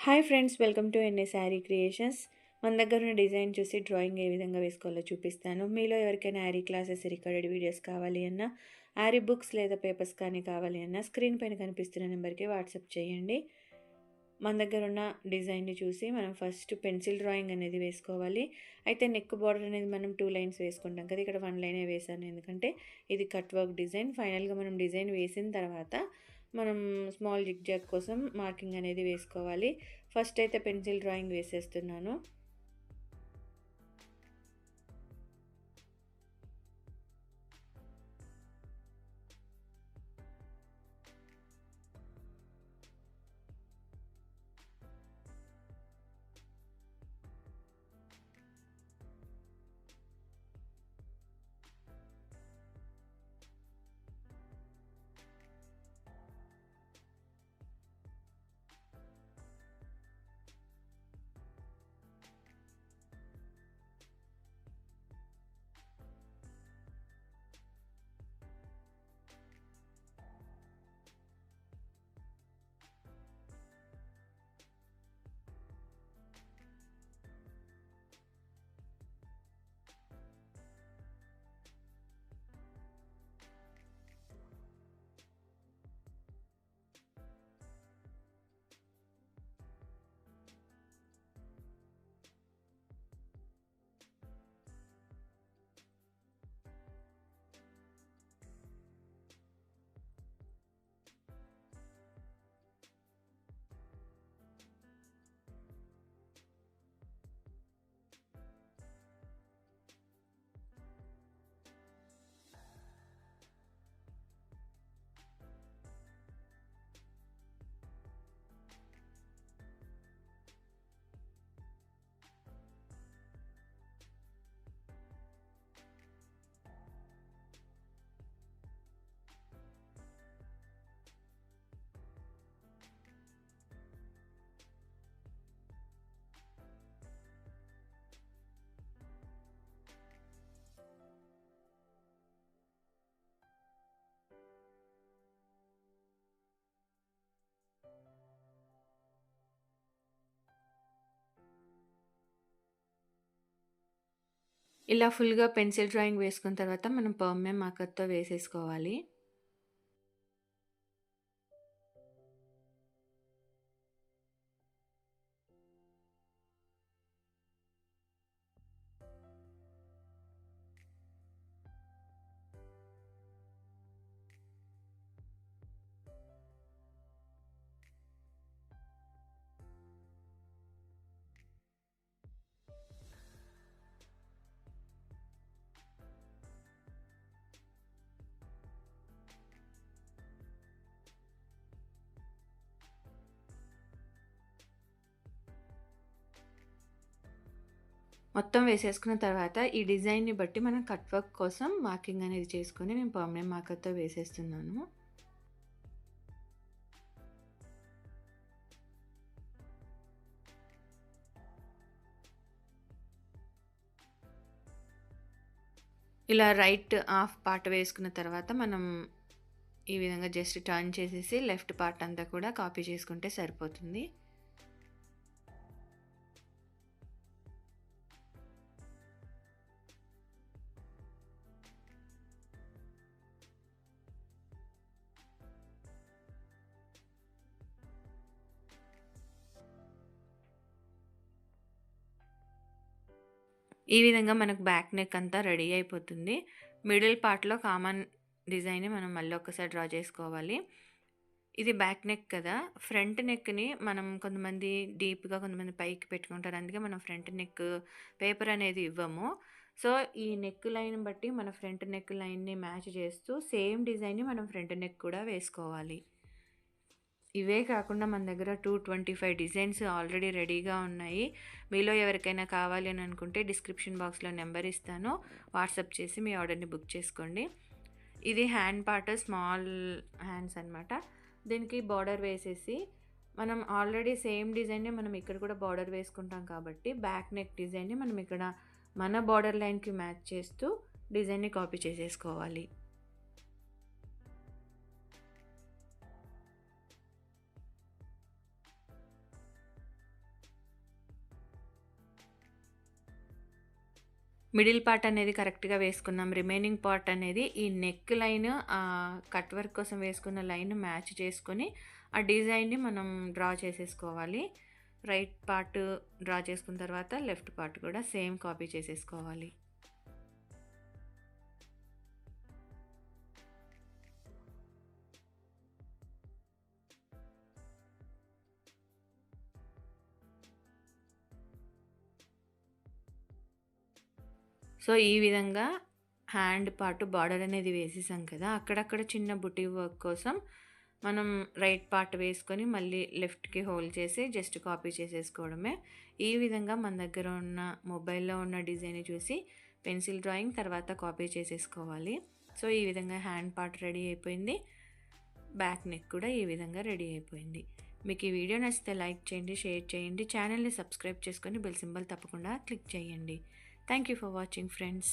Hi friends, welcome to ఎన్ఏ sari creations. మన దగ్గర ఉన్న డిజైన్ చూసి డ్రాయింగ్ ఏ విధంగా వేసుకోవాలో చూపిస్తాను. మీలో ఎవరికైనా యారీ క్లాసెస్, రికార్డెడ్ వీడియోస్ కావాలి అన్నా, యారీ బుక్స్ లేదా పేపర్స్ కానీ కావాలి అన్నా స్క్రీన్ పైన కనిపిస్తున్న నెంబర్కి వాట్సాప్ చేయండి. మన దగ్గర ఉన్న డిజైన్ని చూసి మనం ఫస్ట్ పెన్సిల్ డ్రాయింగ్ అనేది వేసుకోవాలి. అయితే నెక్ బార్డర్ అనేది మనం 2 లైన్స్ వేసుకుంటాం కదా, ఇక్కడ 1 లైనే వేసాను ఎందుకంటే ఇది కట్ వర్క్ డిజైన్. ఫైనల్గా మనం డిజైన్ వేసిన తర్వాత మనం స్మాల్ జిగ్ జాగ్ కోసం మార్కింగ్ అనేది వేసుకోవాలి. ఫస్ట్ అయితే పెన్సిల్ డ్రాయింగ్ వేసేస్తున్నాను. ఇలా ఫుల్గా పెన్సిల్ డ్రాయింగ్ వేసుకున్న తర్వాత మనం పర్మనెంట్ మార్కర్తో వేసేసుకోవాలి. మొత్తం వేసేసుకున్న తర్వాత ఈ డిజైన్ని బట్టి మనం కట్ వర్క్ కోసం మార్కింగ్ అనేది చేసుకొని నేను పర్మనెంట్ మార్కర్తో వేసేస్తున్నాను. ఇలా రైట్ హాఫ్ పార్ట్ వేసుకున్న తర్వాత మనం ఈ విధంగా జస్ట్ టర్న్ చేసేసి లెఫ్ట్ పార్ట్ అంతా కూడా కాపీ చేసుకుంటే సరిపోతుంది. ఈ విధంగా మనకు బ్యాక్ నెక్ అంతా రెడీ అయిపోతుంది. మిడిల్ పార్ట్‌లో కామన్ డిజైన్‌ని మనం మళ్ళీ ఒక్కసారి డ్రా చేసుకోవాలి. ఇది బ్యాక్ నెక్ కదా! ఫ్రంట్ నెక్‌ని మనం కొంతమంది డీప్‌గా, కొంతమంది పైకి పెట్టుకుంటారు. అందుకే మనం ఫ్రంట్ నెక్ పేపర్ అనేది ఇవ్వము. సో, ఈ నెక్ లైన్ బట్టి మన ఫ్రంట్ నెక్ లైన్‌ని మ్యాచ్ చేస్తూ సేమ్ డిజైన్‌ని మనం ఫ్రంట్ నెక్ కూడా వేసుకోవాలి. ఇవే కాకుండా మన దగ్గర 225 డిజైన్స్ ఆల్రెడీ రెడీగా ఉన్నాయి. మీలో ఎవరికైనా కావాలి అని అనుకుంటే డిస్క్రిప్షన్ బాక్స్‌లో నెంబర్ ఇస్తాను. వాట్సాప్ చేసి మీ ఆర్డర్‌ని బుక్ చేసుకోండి. ఇది హ్యాండ్ పార్ట్, స్మాల్ హ్యాండ్స్ అనమాట. దీనికి బార్డర్ వేసేసి మనం ఆల్రెడీ సేమ్ డిజైన్‌ని మనం ఇక్కడ కూడా బార్డర్ వేసుకుంటాం కాబట్టి బ్యాక్ నెక్ డిజైన్‌ని మనం ఇక్కడ మన బార్డర్ లైన్‌కి మ్యాచ్ చేస్తూ డిజైన్‌ని కాపీ చేసేసుకోవాలి. మిడిల్ పార్ట్ అనేది కరెక్ట్‌గా వేసుకున్నాం. రిమైనింగ్ పార్ట్ అనేది ఈ నెక్ లైన్ కట్ వర్క్ కోసం వేసుకున్న లైన్ మ్యాచ్ చేసుకొని, ఆ డిజైన్‌ని మనం డ్రా చేసేసుకోవాలి. రైట్ పార్ట్ డ్రా చేసుకున్న తర్వాత లెఫ్ట్ పార్ట్ కూడా సేమ్ కాపీ చేసేసుకోవాలి. సో, ఈ విధంగా హ్యాండ్ పార్ట్ బార్డర్ అనేది వేసేసాం కదా! అక్కడక్కడ చిన్న బుటీ వర్క్ కోసం మనం రైట్ పార్ట్ వేసుకొని మళ్ళీ లెఫ్ట్‌కి హోల్డ్ చేసి జస్ట్ కాపీ చేసేసుకోవడమే. ఈ విధంగా మన దగ్గర ఉన్న మొబైల్‌లో ఉన్న డిజైన్‌ని చూసి పెన్సిల్ డ్రాయింగ్ తర్వాత కాపీ చేసేసుకోవాలి. సో, ఈ విధంగా హ్యాండ్ పార్ట్ రెడీ అయిపోయింది. బ్యాక్ నెక్ కూడా ఈ విధంగా రెడీ అయిపోయింది. మీకు ఈ వీడియో నచ్చితే లైక్ చేయండి, షేర్ చేయండి. ఛానల్‌ని సబ్స్క్రైబ్ చేసుకొని బెల్ సింబల్ తప్పకుండా క్లిక్ చేయండి. Thank you for watching friends.